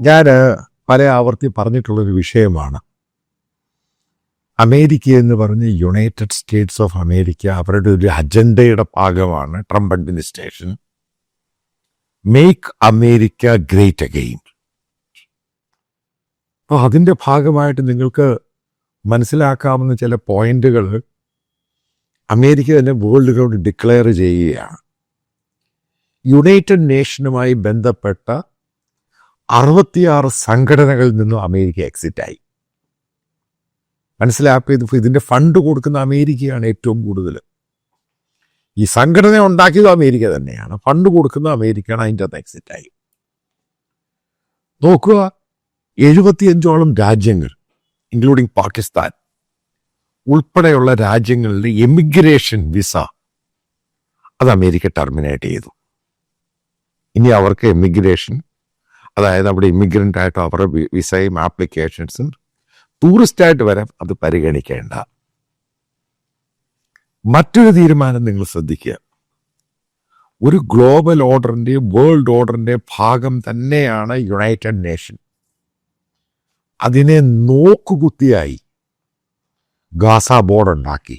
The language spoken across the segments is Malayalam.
ഞാൻ പല ആവർത്തി പറഞ്ഞിട്ടുള്ളൊരു വിഷയമാണ്. അമേരിക്ക എന്ന് പറഞ്ഞ് യുണൈറ്റഡ് സ്റ്റേറ്റ്സ് ഓഫ് അമേരിക്ക അവരുടെ ഒരു അജണ്ടയുടെ ഭാഗമാണ് Trump administration. Make America great again. അപ്പോൾ അതിൻ്റെ ഭാഗമായിട്ട് നിങ്ങൾക്ക് മനസ്സിലാക്കാവുന്ന ചില പോയിന്റുകൾ അമേരിക്ക തന്നെ വേൾഡിനോട് ഡിക്ലെയർ ചെയ്യുകയാണ്. യുണൈറ്റഡ് നേഷനുമായി ബന്ധപ്പെട്ട 66 സംഘടനകളിൽ നിന്നും അമേരിക്ക എക്സിറ്റായി. മനസ്സിലാക്കിയത് ഇതിൻ്റെ ഫണ്ട് കൊടുക്കുന്ന അമേരിക്കയാണ് ഏറ്റവും കൂടുതൽ. ഈ സംഘടന ഉണ്ടാക്കിയത് അമേരിക്ക തന്നെയാണ്, ഫണ്ട് കൊടുക്കുന്ന അമേരിക്കയാണ്, അതിൻ്റെ അകത്ത് എക്സിറ്റായി. നോക്കുക, 75ഓളം രാജ്യങ്ങൾ ഇൻക്ലൂഡിങ് പാകിസ്ഥാൻ ഉൾപ്പെടെയുള്ള രാജ്യങ്ങളുടെ എമിഗ്രേഷൻ വിസ അത് അമേരിക്ക ടെർമിനേറ്റ് ചെയ്തു. ഇനി അവർക്ക് എമിഗ്രേഷൻ, അതായത് അവിടെ ഇമിഗ്രൻ്റ് ആയിട്ട് അവരുടെ വിസയും ആപ്ലിക്കേഷൻസും ടൂറിസ്റ്റായിട്ട് വരാൻ അത് പരിഗണിക്കേണ്ട. മറ്റൊരു തീരുമാനം നിങ്ങൾ ശ്രദ്ധിക്കുക. ഒരു ഗ്ലോബൽ ഓർഡറിൻ്റെ, വേൾഡ് ഓർഡറിൻ്റെ ഭാഗം തന്നെയാണ് യുണൈറ്റഡ് നേഷൻ. അതിനെ നോക്കുകുത്തിയായി ഗാസ ബോർഡ് ഉണ്ടാക്കി.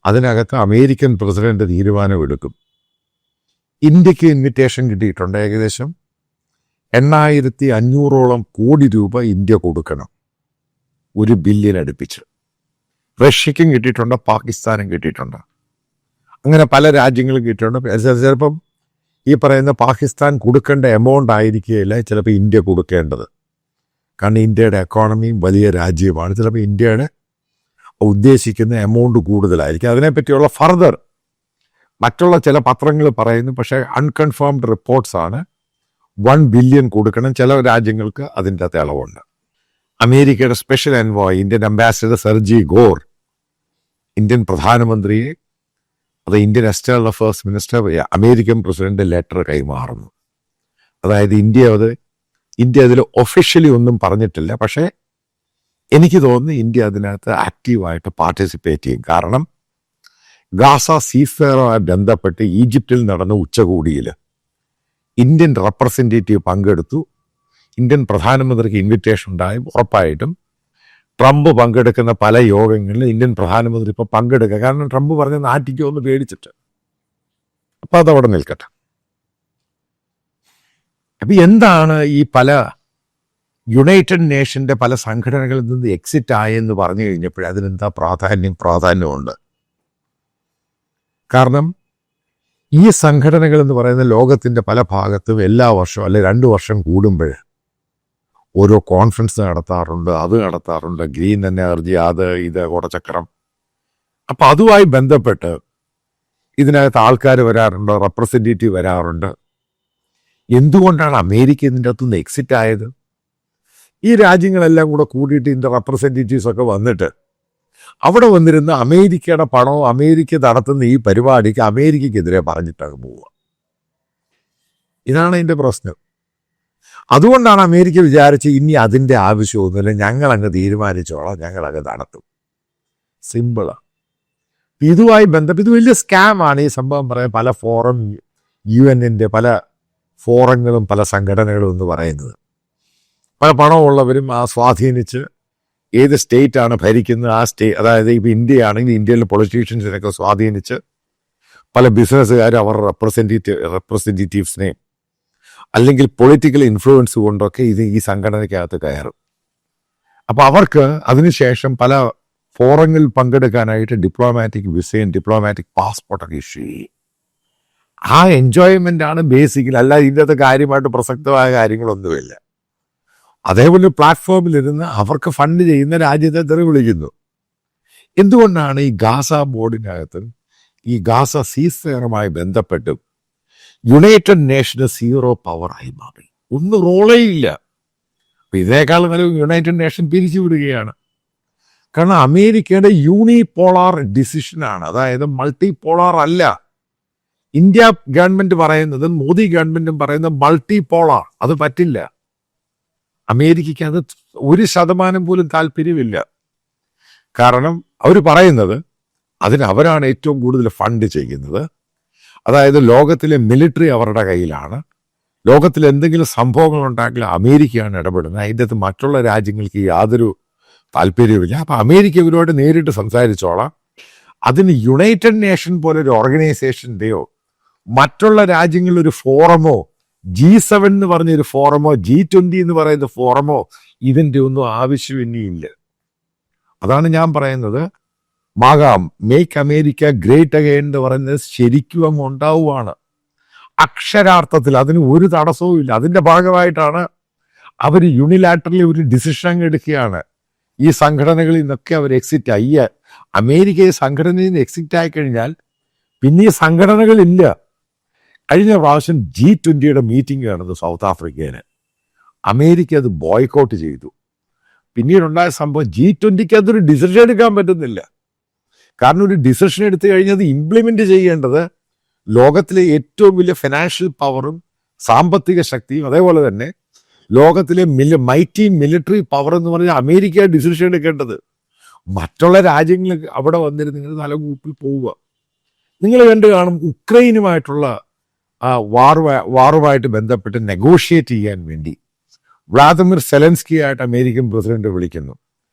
അതിനകത്ത് അമേരിക്കൻ പ്രസിഡന്റ് തീരുമാനമെടുക്കും. ഇന്ത്യക്ക് ഇൻവിറ്റേഷൻ കിട്ടിയിട്ടുണ്ട്. ഏകദേശം 8500ഓളം കോടി രൂപ ഇന്ത്യ കൊടുക്കണം, 1 ബില്യൺ അടുപ്പിച്ച്. റഷ്യക്കും കിട്ടിയിട്ടുണ്ട്, പാകിസ്ഥാനും കിട്ടിയിട്ടുണ്ട്. അങ്ങനെ പല രാജ്യങ്ങളും കിട്ടിയിട്ടുണ്ട്. ചിലപ്പം ഈ പറയുന്ന പാകിസ്ഥാൻ കൊടുക്കേണ്ട എമൗണ്ട് ആയിരിക്കുകയില്ല ചിലപ്പോൾ ഇന്ത്യ കൊടുക്കേണ്ടത്. കാരണം ഇന്ത്യയുടെ എക്കോണമിയും വലിയ രാജ്യമാണ്. ചിലപ്പോൾ ഇന്ത്യയുടെ ഉദ്ദേശിക്കുന്ന എമൗണ്ട് കൂടുതലായിരിക്കും. അതിനെപ്പറ്റിയുള്ള ഫർദർ മറ്റുള്ള ചില പത്രങ്ങൾ പറയുന്നു, പക്ഷേ അൺകൺഫേംഡ് റിപ്പോർട്ട്സ് ആണ്. 1 ബില്യൺ കൊടുക്കണം. ചില രാജ്യങ്ങൾക്ക് അതിൻ്റെ അകത്ത് ഇളവുണ്ട്. അമേരിക്കയുടെ special envoy, Indian ambassador Sergio Gor, Indian പ്രധാനമന്ത്രിയെ, അത് Indian external affairs minister, American president letter കൈമാറുന്നു. അതായത് ഇന്ത്യ അതിൽ ഒഫീഷ്യലി ഒന്നും പറഞ്ഞിട്ടില്ല, പക്ഷേ എനിക്ക് തോന്നുന്നു ഇന്ത്യ അതിനകത്ത് ആക്റ്റീവായിട്ട് പാർട്ടിസിപ്പേറ്റ് ചെയ്യും. കാരണം ഗാസ സീസ്ഫയറുമായി ബന്ധപ്പെട്ട് ഈജിപ്തിൽ നടന്ന ഉച്ചകോടിയിൽ ഇന്ത്യൻ റെപ്രസെൻറ്റേറ്റീവ് പങ്കെടുത്തു. ഇന്ത്യൻ പ്രധാനമന്ത്രിക്ക് ഇൻവിറ്റേഷൻ ഉണ്ടായി. ഉറപ്പായിട്ടും ട്രംപ് പങ്കെടുക്കുന്ന പല യോഗങ്ങളിൽ ഇന്ത്യൻ പ്രധാനമന്ത്രി ഇപ്പോൾ പങ്കെടുക്കുക. കാരണം ട്രംപ് പറഞ്ഞ നാട്ടിക്കോ ഒന്ന് പേടിച്ചിട്ട്. അപ്പം അതവിടെ നിൽക്കട്ടെ. അപ്പം എന്താണ് ഈ പല യുണൈറ്റഡ് നേഷൻ്റെ പല സംഘടനകളിൽ നിന്ന് എക്സിറ്റ് ആയെന്ന് പറഞ്ഞു കഴിഞ്ഞപ്പോൾ അതിനെന്താ പ്രാധാന്യമുണ്ട്. കാരണം ഈ സംഘടനകൾ എന്ന് പറയുന്ന ലോകത്തിൻ്റെ പല ഭാഗത്തും എല്ലാ വർഷവും അല്ലെ 2 വർഷം കൂടുമ്പോൾ ഓരോ കോൺഫറൻസ് നടത്താറുണ്ട്. ഗ്രീൻ എനർജി, ഇത് കുടച്ചക്രം. അപ്പം അതുമായി ബന്ധപ്പെട്ട് ഇതിനകത്ത് ആൾക്കാർ വരാറുണ്ട്, റെപ്രസെൻറ്റേറ്റീവ് വരാറുണ്ട്. എന്തുകൊണ്ടാണ് അമേരിക്ക ഇതിൻ്റെ അകത്തുനിന്ന് എക്സിറ്റ് ആയത്? ഈ രാജ്യങ്ങളെല്ലാം കൂടെ കൂടിയിട്ട് ഇതിൻ്റെ റെപ്രസെൻറ്റേറ്റീവ്സ് ഒക്കെ വന്നിട്ട് അവിടെ വന്നിരുന്ന അമേരിക്കയുടെ പണവും അമേരിക്ക നടത്തുന്ന ഈ പരിപാടിക്ക് അമേരിക്കയ്ക്കെതിരെ പറഞ്ഞിട്ടങ്ങ് പോവുക. ഇതാണ് അതിൻ്റെ പ്രശ്നം. അതുകൊണ്ടാണ് അമേരിക്ക വിചാരിച്ച് ഇനി അതിൻ്റെ ആവശ്യമൊന്നുമില്ല, ഞങ്ങളങ്ങ് തീരുമാനിച്ചോളാം, ഞങ്ങളങ്ങ് നടത്തും. സിമ്പിളാണ്. ഇതുമായി ബന്ധപ്പെട്ട് ഇത് വലിയ സ്കാമാണ് ഈ സംഭവം. പറയാൻ പല ഫോറം, UN-ൻ്റെ പല ഫോറങ്ങളും പല സംഘടനകളും എന്ന് പറയുന്നത്, പല പണമുള്ളവരും സ്വാധീനിച്ച് ഏത് സ്റ്റേറ്റാണ് ഭരിക്കുന്നത് ആ അതായത് ഇപ്പോൾ ഇന്ത്യയാണെങ്കിൽ ഇന്ത്യയിലെ പൊളിറ്റീഷ്യൻസിനൊക്കെ സ്വാധീനിച്ച് പല ബിസിനസ്സുകാരും അവരുടെ റെപ്രസെൻറ്റേറ്റീവ്സിനെ അല്ലെങ്കിൽ പൊളിറ്റിക്കൽ ഇൻഫ്ലുവൻസ് കൊണ്ടൊക്കെ ഈ സംഘടനയ്ക്കകത്ത് കയറും. അപ്പോൾ അവർക്ക് അതിനുശേഷം പല ഫോറങ്ങളിൽ പങ്കെടുക്കാനായിട്ട് ഡിപ്ലോമാറ്റിക് വിസയും ഡിപ്ലോമാറ്റിക് പാസ്പോർട്ടൊക്കെ ഇഷ്യൂ ചെയ്യും. ആ എൻജോയ്മെൻ്റ് ആണ് ബേസിക്കലി, അല്ലാതെ ഇതിൻ്റെ കാര്യമായിട്ട് പ്രസക്തമായ കാര്യങ്ങളൊന്നുമില്ല. അതേപോലെ പ്ലാറ്റ്ഫോമിലിരുന്ന് അവർക്ക് ഫണ്ട് ചെയ്യുന്ന രാജ്യത്തെ തെറി വിളിക്കുന്നു. എന്തുകൊണ്ടാണ് ഈ ഗാസ ബോർഡിനകത്ത് ഈ ഗാസ സീസ്ഫയറുമായി ബന്ധപ്പെട്ട് യുണൈറ്റഡ് നേഷന് 0 പവറായി മാറി? ഒന്നും റോളേ ഇല്ല. അപ്പം ഇതിനേക്കാൾ നല്ല യുണൈറ്റഡ് നേഷൻ പിരിച്ചുവിടുകയാണ്. കാരണം അമേരിക്കയുടെ യൂണിപോളാർ ഡിസിഷനാണ്, അതായത് മൾട്ടിപോളാർ അല്ല. ഇന്ത്യ ഗവൺമെൻറ് പറയുന്നതും മോദി ഗവൺമെൻറ്റും പറയുന്നത് മൾട്ടിപോളാർ, അത് പറ്റില്ല. അമേരിക്കയ്ക്ക് അത് 1% പോലും താല്പര്യമില്ല. കാരണം അവർ പറയുന്നത് അതിന് അവരാണ് ഏറ്റവും കൂടുതൽ ഫണ്ട് ചെയ്യുന്നത്. അതായത് ലോകത്തിലെ മിലിറ്ററി അവരുടെ കയ്യിലാണ്, ലോകത്തിൽ എന്തെങ്കിലും സംഭവങ്ങൾ ഉണ്ടാക്കിയാൽ അമേരിക്കയാണ് ഇടപെടുന്നത്. അതിൻ്റെ അകത്ത് മറ്റുള്ള രാജ്യങ്ങൾക്ക് യാതൊരു താല്പര്യവുമില്ല. അപ്പം അമേരിക്ക ഇവരോട് നേരിട്ട് സംസാരിച്ചോളാം. അതിന് യുണൈറ്റഡ് നേഷൻ പോലെ ഒരു ഓർഗനൈസേഷൻ്റെയോ മറ്റുള്ള രാജ്യങ്ങളിലൊരു ഫോറമോ, G7 എന്ന് പറഞ്ഞൊരു ഫോറമോ, G20 എന്ന് പറയുന്ന ഫോറമോ ഇതിൻ്റെ ഒന്നും ആവശ്യം ഇനിയില്ല. അതാണ് ഞാൻ പറയുന്നത്. മേക്ക് അമേരിക്ക ഗ്രേറ്റ് അഗെയിൻ എന്ന് പറയുന്നത് ശരിക്കും അങ്ങ് ഉണ്ടാവുകയാണ്. അക്ഷരാർത്ഥത്തിൽ അതിന് ഒരു തടസ്സവും ഇല്ല. അതിൻ്റെ ഭാഗമായിട്ടാണ് അവർ യൂണിലാറ്ററലി ഒരു ഡിസിഷൻ അങ്ങ് എടുക്കുകയാണ്. ഈ സംഘടനകളിൽ നിന്നൊക്കെ അവർ എക്സിറ്റ് ആയി. അമേരിക്ക ഈ സംഘടനയിൽ നിന്ന് എക്സിറ്റ് ആയിക്കഴിഞ്ഞാൽ പിന്നെ ഈ സംഘടനകളില്ല. കഴിഞ്ഞ പ്രാവശ്യം G20 മീറ്റിംഗ് നടന്നു സൗത്ത് ആഫ്രിക്കയിൽ. അമേരിക്ക അത് ബോയ്ക്കോട്ട് ചെയ്തു. പിന്നീടുണ്ടായ സംഭവം G20 അതൊരു ഡിസിഷൻ എടുക്കാൻ പറ്റുന്നില്ല. കാരണം ഒരു ഡിസിഷൻ എടുത്തു കഴിഞ്ഞാൽ അത് ഇംപ്ലിമെന്റ് ചെയ്യേണ്ടത് ലോകത്തിലെ ഏറ്റവും വലിയ ഫിനാൻഷ്യൽ പവറും സാമ്പത്തിക ശക്തിയും അതേപോലെ തന്നെ ലോകത്തിലെ മൈറ്റി മിലിറ്ററി പവർ എന്ന് പറഞ്ഞാൽ അമേരിക്ക ഡിസിഷൻ എടുക്കേണ്ടത്. മറ്റുള്ള രാജ്യങ്ങൾ അവിടെ വന്നിരുന്ന് നിങ്ങൾ തലകൂപ്പിൽ പോവുക. നിങ്ങൾ കണ്ടു കാണും, ഉക്രൈനുമായിട്ടുള്ള വാറുമായിട്ട് ബന്ധപ്പെട്ട് നെഗോഷിയേറ്റ് ചെയ്യാൻ വേണ്ടി വ്ളാദിമിർ സെലൻസ്കി ആയിട്ട് അമേരിക്കൻ പ്രസിഡന്റ് വിളിക്കുന്നു.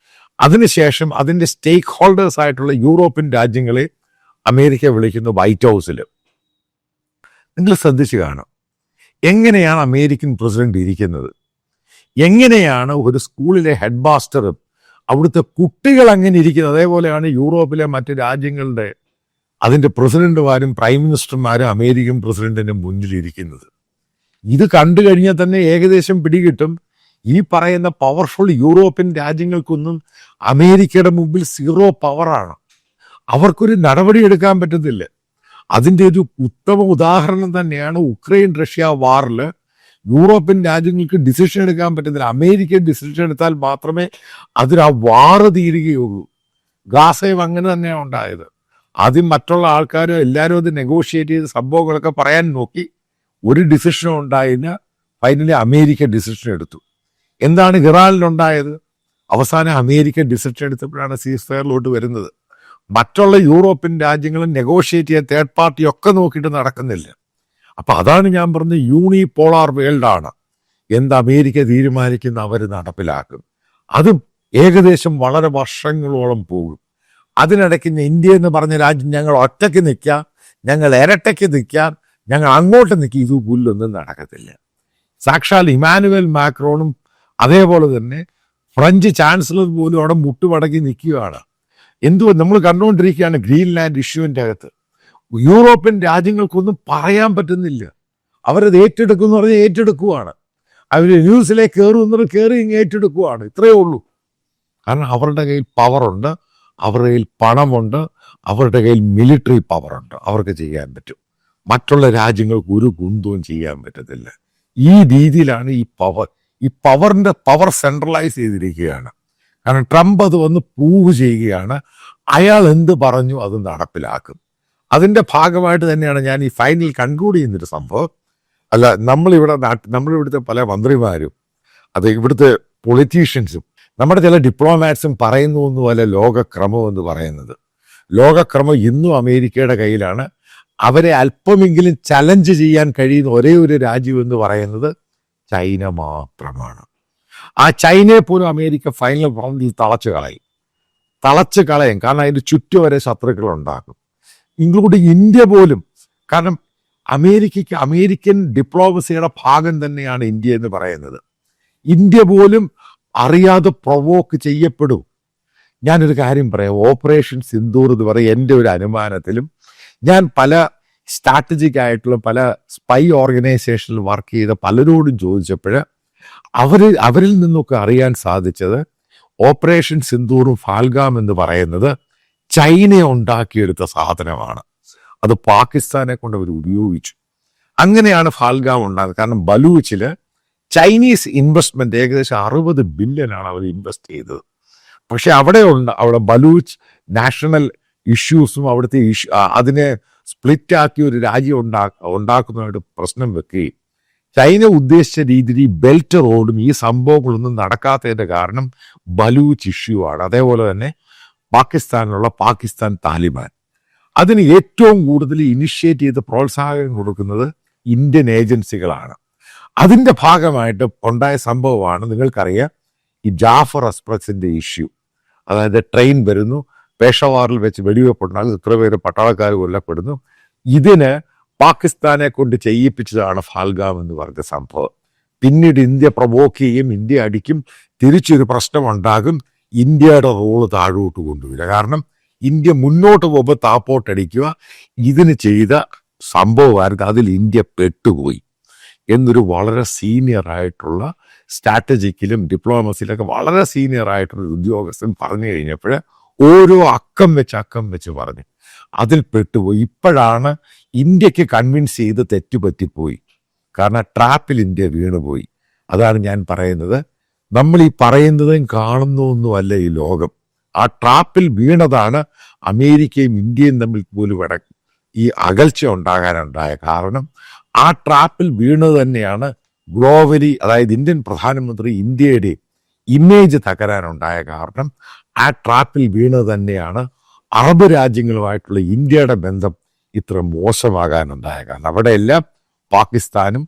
അതിനുശേഷം അതിൻ്റെ സ്റ്റേക്ക് ഹോൾഡേഴ്സ് ആയിട്ടുള്ള യൂറോപ്യൻ രാജ്യങ്ങളെ അമേരിക്ക വിളിക്കുന്നു വൈറ്റ് ഹൗസിൽ. നിങ്ങൾ ശ്രദ്ധിച്ചു കാണും എങ്ങനെയാണ് അമേരിക്കൻ പ്രസിഡന്റ് ഇരിക്കുന്നത്, എങ്ങനെയാണ് ഒരു സ്കൂളിലെ ഹെഡ് മാസ്റ്ററും അവിടുത്തെ കുട്ടികൾ അങ്ങനെ ഇരിക്കുന്നത്. അതേപോലെയാണ് യൂറോപ്പിലെ മറ്റ് രാജ്യങ്ങളുടെ അതിൻ്റെ പ്രസിഡന്റുമാരും പ്രൈം മിനിസ്റ്റർമാരും അമേരിക്കൻ പ്രസിഡന്റിന് മുന്നിലിരിക്കുന്നത്. ഇത് കണ്ടു കഴിഞ്ഞാൽ തന്നെ ഏകദേശം പിടികിട്ടും ഈ പറയുന്ന പവർഫുൾ യൂറോപ്യൻ രാജ്യങ്ങൾക്കൊന്നും അമേരിക്കയുടെ മുമ്പിൽ സീറോ പവറാണ്. അവർക്കൊരു നടപടി എടുക്കാൻ പറ്റുന്നില്ല. അതിൻ്റെ ഒരു ഉത്തമ ഉദാഹരണം തന്നെയാണ് ഉക്രൈൻ റഷ്യ വാറിൽ യൂറോപ്യൻ രാജ്യങ്ങൾക്ക് ഡിസിഷൻ എടുക്കാൻ പറ്റുന്നില്ല. അമേരിക്കൻ ഡിസിഷൻ എടുത്താൽ മാത്രമേ അതിന് ആ വാറ് തീരുകയുള്ളൂ. ഗാസയും അങ്ങനെ തന്നെയാണ് ഉണ്ടായത്. ആദ്യം മറ്റുള്ള ആൾക്കാരും എല്ലാവരും അത് നെഗോഷിയേറ്റ് ചെയ്ത് സംഭവങ്ങളൊക്കെ പറയാൻ നോക്കി, ഒരു ഡിസിഷനും ഉണ്ടായില്ല. ഫൈനലി അമേരിക്ക ഡിസിഷൻ എടുത്തു. എന്താണ് ഇറാനിലുണ്ടായത്? അവസാനം അമേരിക്ക ഡിസിഷൻ എടുത്തപ്പോഴാണ് സീസ് ഫയറിലോട്ട് വരുന്നത്. മറ്റുള്ള യൂറോപ്യൻ രാജ്യങ്ങളും നെഗോഷിയേറ്റ് ചെയ്യാൻ തേർഡ് പാർട്ടി ഒക്കെ നോക്കിയിട്ട് നടക്കുന്നില്ല. അപ്പൊ അതാണ് ഞാൻ പറഞ്ഞത്, യൂണിപോളാർ വേൾഡാണ്. എന്ത് അമേരിക്ക തീരുമാനിക്കുന്ന അവർ നടപ്പിലാക്കും. അതും ഏകദേശം വളരെ വർഷങ്ങളോളം പോകും. അതിനിടയ്ക്ക് ഇന്ത്യ എന്ന് പറഞ്ഞ രാജ്യം ഞങ്ങൾ ഒറ്റയ്ക്ക് നിൽക്കാം, ഞങ്ങൾ ഇരട്ടയ്ക്ക് നിൽക്കാം, ഞങ്ങൾ അങ്ങോട്ട് നിൽക്കുക, ഇത് പുല്ലൊന്നും നടക്കത്തില്ല. സാക്ഷാൽ ഇമാനുവൽ മാക്രോണും അതേപോലെ തന്നെ ഫ്രഞ്ച് ചാൻസലർ പോലും അവിടെ മുട്ടുമടക്കി നിൽക്കുകയാണ്. നമ്മൾ കണ്ടുകൊണ്ടിരിക്കുകയാണ് ഗ്രീൻലാൻഡ് ഇഷ്യൂവിൻ്റെ അകത്ത്. യൂറോപ്യൻ രാജ്യങ്ങൾക്കൊന്നും പറയാൻ പറ്റുന്നില്ല. അവരത് ഏറ്റെടുക്കുമെന്ന് പറഞ്ഞാൽ ഏറ്റെടുക്കുവാണ്. അവർ ന്യൂസിലേക്ക് കയറുന്നത് കയറി ഇങ്ങ് ഏറ്റെടുക്കുവാണ്. ഇത്രയേ ഉള്ളൂ. കാരണം അവരുടെ കയ്യിൽ പവറുണ്ട്, അവരുടെ കയ്യിൽ പണമുണ്ട്, അവരുടെ കയ്യിൽ മിലിറ്ററി പവറുണ്ട്. അവർക്ക് ചെയ്യാൻ പറ്റും. മറ്റുള്ള രാജ്യങ്ങൾക്ക് ഒരു കുന്തവും ചെയ്യാൻ പറ്റത്തില്ല. ഈ രീതിയിലാണ് ഈ പവറിൻ്റെ പവർ സെൻട്രലൈസ് ചെയ്തിരിക്കുകയാണ്. കാരണം ട്രംപ് അത് വന്ന് പ്രൂവ് ചെയ്യുകയാണ്. അയാൾ എന്ത് പറഞ്ഞു അത് നടപ്പിലാക്കും. അതിൻ്റെ ഭാഗമായിട്ട് തന്നെയാണ് ഞാൻ ഈ ഫൈനൽ കൺക്ലൂഡ് ചെയ്യുന്നൊരു സംഭവം. അല്ല, നമ്മളിവിടുത്തെ പല മന്ത്രിമാരും അത് ഇവിടുത്തെ പൊളിറ്റീഷ്യൻസും നമ്മുടെ ചില ഡിപ്ലോമാറ്റ്സും പറയുന്നു പോലെ ലോകക്രമം എന്ന് പറയുന്നത്. ലോകക്രമം ഇന്നും അമേരിക്കയുടെ കയ്യിലാണ്. അവരെ അല്പമെങ്കിലും ചലഞ്ച് ചെയ്യാൻ കഴിയുന്ന ഒരേ ഒരു രാജ്യം എന്ന് പറയുന്നത് ചൈന മാത്രമാണ്. ആ ചൈനയെ പോലും അമേരിക്ക ഫൈനൽ റൗണ്ടിൽ തളച്ച് കളയും. കാരണം അതിൻ്റെ ചുറ്റും വരെ ശത്രുക്കൾ ഉണ്ടാക്കും, ഇൻക്ലൂഡിങ് ഇന്ത്യ പോലും. കാരണം അമേരിക്കൻ ഡിപ്ലോമസിയുടെ ഭാഗം തന്നെയാണ് ഇന്ത്യ എന്ന് പറയുന്നത്. ഇന്ത്യ പോലും അറിയാതെ പ്രൊവോക്ക് ചെയ്യപ്പെടും. ഞാനൊരു കാര്യം പറയാം, ഓപ്പറേഷൻ സിന്ദൂർ എന്ന് പറയും. എൻ്റെ ഒരു അനുമാനത്തിലും ഞാൻ പല സ്ട്രാറ്റജിക് ആയിട്ടുള്ള പല സ്പൈ ഓർഗനൈസേഷനിൽ വർക്ക് ചെയ്ത പലരോടും ചോദിച്ചപ്പോൾ അവരിൽ നിന്നൊക്കെ അറിയാൻ സാധിച്ചത് ഓപ്പറേഷൻ സിന്ദൂറും ഫാൽഗാം എന്ന് പറയുന്നത് ചൈന ഉണ്ടാക്കിയെടുത്ത സാധനമാണ്. അത് പാകിസ്ഥാനെ കൊണ്ട് അവർ ഉപയോഗിച്ചു. അങ്ങനെയാണ് ഫാൽഗാം ഉണ്ടാകുന്നത്. കാരണം ബലൂച്ചിൽ ചൈനീസ് ഇൻവെസ്റ്റ്മെന്റ് ഏകദേശം 60 ബില്യനാണ് അവർ ഇൻവെസ്റ്റ് ചെയ്തത്. പക്ഷെ അവിടെ ബലൂച്ച് നാഷണൽ ഇഷ്യൂസും അവിടുത്തെ അതിനെ സ്പ്ലിറ്റ് ആക്കി ഒരു രാജ്യം ഉണ്ടാക്കുന്നതായിട്ട് പ്രശ്നം വെക്കുകയും ചൈന ഉദ്ദേശിച്ച രീതിയിൽ ബെൽറ്റ് റോഡും ഈ സംഭവങ്ങളൊന്നും നടക്കാത്തതിൻ്റെ കാരണം ബലൂച്ച് ഇഷ്യൂ ആണ്. അതേപോലെ തന്നെ പാകിസ്ഥാനിലുള്ള പാകിസ്ഥാൻ താലിബാൻ, അതിന് ഏറ്റവും കൂടുതൽ ഇനിഷ്യേറ്റ് ചെയ്ത് പ്രോത്സാഹനം കൊടുക്കുന്നത് ഇന്ത്യൻ ഏജൻസികളാണ്. അതിൻ്റെ ഭാഗമായിട്ട് ഉണ്ടായ സംഭവമാണ് നിങ്ങൾക്കറിയാം ഈ ജാഫർ എക്സ്പ്രസിൻ്റെ ഇഷ്യൂ. അതായത് ട്രെയിൻ വരുന്നു, പേഷവാറിൽ വെച്ച് വെടിവെപ്പുണ്ടാകും, ഇത്ര പേര് പട്ടാളക്കാർ കൊല്ലപ്പെടുന്നു. ഇതിന് പാകിസ്ഥാനെ കൊണ്ട് ചെയ്യിപ്പിച്ചതാണ് ഫാൽഗാം എന്ന് പറഞ്ഞ സംഭവം. പിന്നീട് ഇന്ത്യ പ്രൊവോക്ക് ചെയ്യും, ഇന്ത്യ അടിക്കും, തിരിച്ചൊരു പ്രശ്നമുണ്ടാകും, ഇന്ത്യയുടെ റോള് താഴോട്ട് കൊണ്ടുവരിക. കാരണം ഇന്ത്യ മുന്നോട്ട് പോകുമ്പോൾ താപ്പോട്ടടിക്കുക ഇതിന് ചെയ്ത സംഭവമായിരുന്നു. അതിൽ ഇന്ത്യ പെട്ടുപോയി എന്നൊരു വളരെ സീനിയറായിട്ടുള്ള സ്ട്രാറ്റജിക്കിലും ഡിപ്ലോമസിയിലൊക്കെ വളരെ സീനിയറായിട്ടുള്ള ഉദ്യോഗസ്ഥൻ പറഞ്ഞു കഴിഞ്ഞപ്പോൾ ഓരോ അക്കം വെച്ച് പറഞ്ഞു അതിൽ പെട്ടുപോയി. ഇപ്പോഴാണ് ഇന്ത്യക്ക് കൺവിൻസ് ചെയ്ത് തെറ്റുപറ്റിപ്പോയി. കാരണം ട്രാപ്പിൽ ഇന്ത്യ വീണുപോയി. അതാണ് ഞാൻ പറയുന്നത്, നമ്മൾ ഈ പറയുന്നതും കാണുന്നതൊന്നുമല്ല ഈ ലോകം. ആ ട്രാപ്പിൽ വീണതാണ് അമേരിക്കയും ഇന്ത്യയും തമ്മിൽ പോലും ഈ അകൽച്ച ഉണ്ടാകാനുണ്ടായ കാരണം. ആ ട്രാപ്പിൽ വീണത് തന്നെയാണ് ഗ്ലോബലി, അതായത് ഇന്ത്യൻ പ്രധാനമന്ത്രി ഇന്ത്യയുടെ ഇമേജ് തകരാനുണ്ടായ കാരണം. ആ ട്രാപ്പിൽ വീണത് തന്നെയാണ് അറബ് രാജ്യങ്ങളുമായിട്ടുള്ള ഇന്ത്യയുടെ ബന്ധം ഇത്ര മോശമാകാനുണ്ടായ കാരണം. അവിടെയെല്ലാം പാകിസ്ഥാനും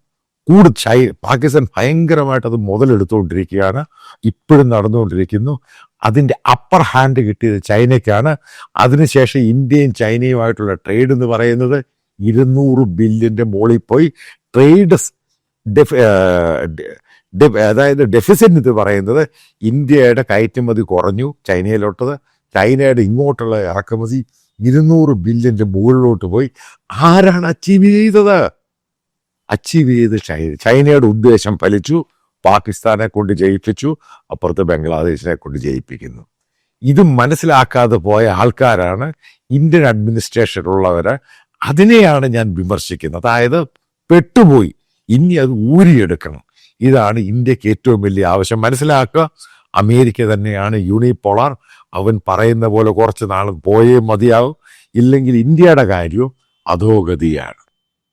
പാകിസ്ഥാൻ ഭയങ്കരമായിട്ട് അത് മുതലെടുത്തുകൊണ്ടിരിക്കുകയാണ്, ഇപ്പോഴും നടന്നുകൊണ്ടിരിക്കുന്നു. അതിൻ്റെ അപ്പർ ഹാൻഡ് കിട്ടിയത് ചൈനയ്ക്കാണ്. അതിനുശേഷം ഇന്ത്യയും ചൈനയുമായിട്ടുള്ള ട്രേഡ് എന്ന് പറയുന്നത് 200 ബില്യൻ്റെ മുകളിൽ പോയി. ട്രേഡ് അതായത് ഡെഫിസിറ്റ് എന്ന് പറയുന്നത് ഇന്ത്യയുടെ കയറ്റുമതി കുറഞ്ഞു ചൈനയിലോട്ടത്, ചൈനയുടെ ഇങ്ങോട്ടുള്ള ഇറക്കുമതി 200 ബില്യൻ്റെ മുകളിലോട്ട് പോയി. ആരാണ് അച്ചീവ് ചെയ്തത്? അച്ചീവ് ചെയ്ത് ചൈനയുടെ ഉദ്ദേശം ഫലിച്ചു, പാകിസ്ഥാനെ കൊണ്ട് ജയിപ്പിച്ചു, അപ്പുറത്ത് ബംഗ്ലാദേശിനെ കൊണ്ട് ജയിപ്പിക്കുന്നു. ഇത് മനസ്സിലാക്കാതെ പോയ ആൾക്കാരാണ് ഇന്ത്യൻ അഡ്മിനിസ്ട്രേഷനിലുള്ളവര്. അതിനെയാണ് ഞാൻ വിമർശിക്കുന്നത്. അതായത് പെട്ടുപോയി, ഇനി അത് ഊരിയെടുക്കണം. ഇതാണ് ഇന്ത്യക്ക് ഏറ്റവും വലിയ ആവശ്യം. മനസ്സിലാക്കുക, അമേരിക്ക തന്നെയാണ് യൂണിപോളാർ. അവൻ പറയുന്ന പോലെ കുറച്ച് നാൾ പോയേ മതിയാവും, ഇല്ലെങ്കിൽ ഇന്ത്യയുടെ കാര്യവും അധോഗതിയാണ്.